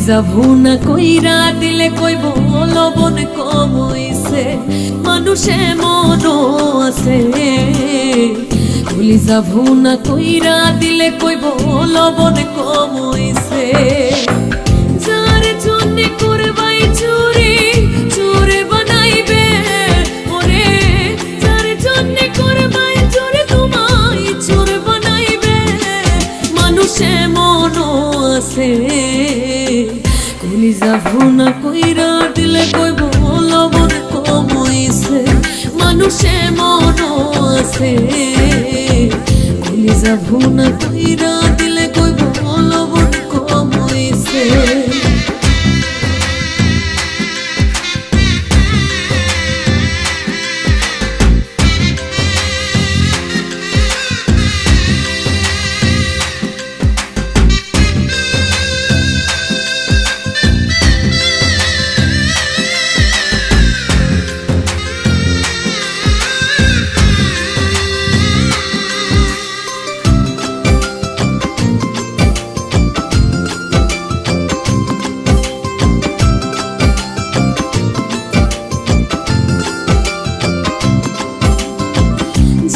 কলিজা ভুনা কইরা দিলে কইব লবণ কম হইছে, মানুষে মনও আছে। কলিজা ভুনা কইরা দিলে কইব লবণ কম হইছে। যার জন্যে করবাই চুরি চোরে বানাইবে, ওরে যার জন্যে করবাই চুরি তোমায় চোর বানাইবে, মানুষে মনও আছে। কলিজা ভুনা কইরা দিলে কইব লবণ কম হইছে, মানুষে মনও আছে। কলিজা ভুনা কইরা দিলে কইব লবণ কম হইছে।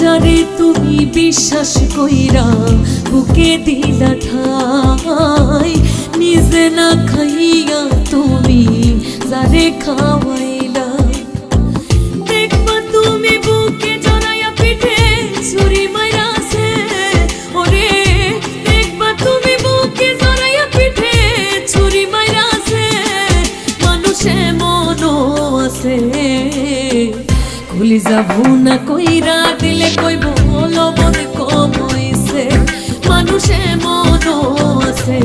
যারে তুমি বিশ্বাস কইরা বুকে দিলা ঠাই, নিজে না খাইয়া তুমি যারে খাওয়াইলা। দেখবা তুমি বুকে জড়াইয়া পিঠে ছুরি মাইরাছে, ওরে দেখবা তুমি বুকে জড়াইয়া পিঠে ছুরি মাইরাছে, মানুষে মনও আছে। কলিজা ভুনা কইরা দিলে কইব লবণ কম হইছে, মানুষে মনও আছে।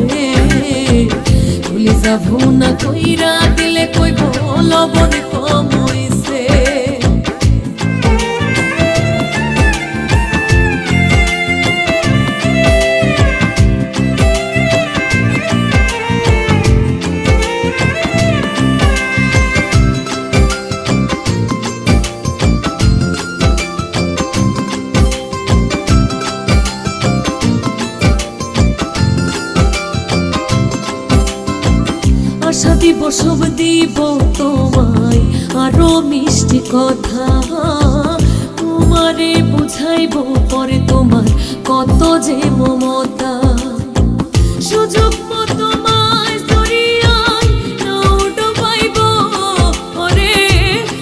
কলিজা ভুনা কইরা দিলে কইব লবণ কম হইছে। আশা দিব সব দিব তোমায় আরো মিষ্টি কথা, তোমারে বুঝাইব পরে তোমার কত যে মমতা। সুযোগ মতো মাছ ধরিয়ায় নাও ডুবাইব, ওরে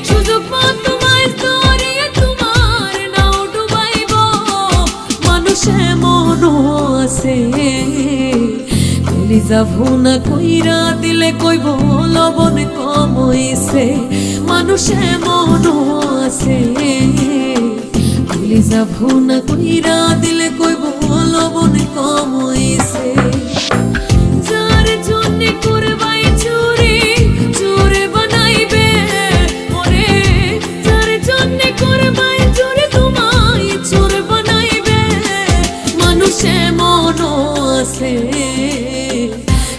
সুযোগ মতো মাছ ধরিয়া তোমার নাও ডুবাইব, মানুষে মনও আছে। কলিজা ভুনা কইরা দিলে কইব লবণ কম হইছে, মানুষে মনও আছে। কলিজা ভুনা কইরা দিলে কইব লবণ কম হইছে। যার জন্যে করবাই চুরি চোরে বানাইবে, ওরে যার জন্যে করবাই চুরি তোমায় চোর বানাইবে, মানুষে মনও আছে।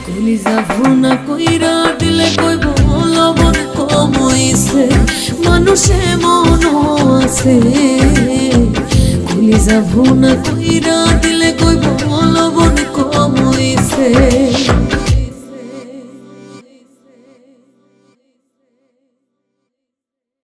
কলিজা ভুনা কইরা দিলে কইব লবণ কম হইছে, মানুষে মনও আছে। কলিজা ভুনা কইরা দিলে কইব লবণ কম হইছে।